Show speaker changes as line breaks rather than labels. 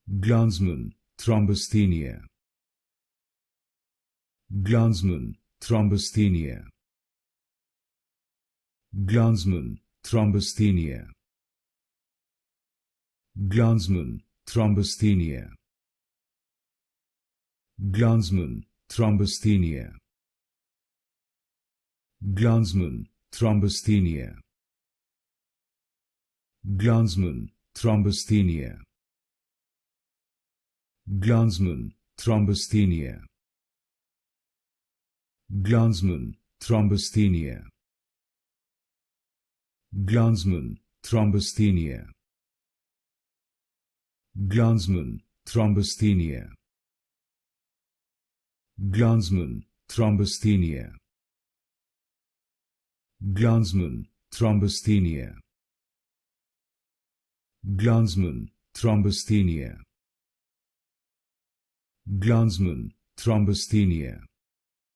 Glanzmann Thrombasthenia. Glanzmann Thrombasthenia. Glanzmann Thrombasthenia. Glanzmann Thrombasthenia. Glanzmann Thrombasthenia. Glanzmann Thrombasthenia. Glanzmann Thrombasthenia. Glanzmann Thrombasthenia. Glanzmann Thrombasthenia. Glanzmann Thrombasthenia. Glanzmann Thrombasthenia. Glanzmann Thrombasthenia. Glanzmann Thrombasthenia. Glanzmann Thrombasthenia. Glanzmann Thrombasthenia.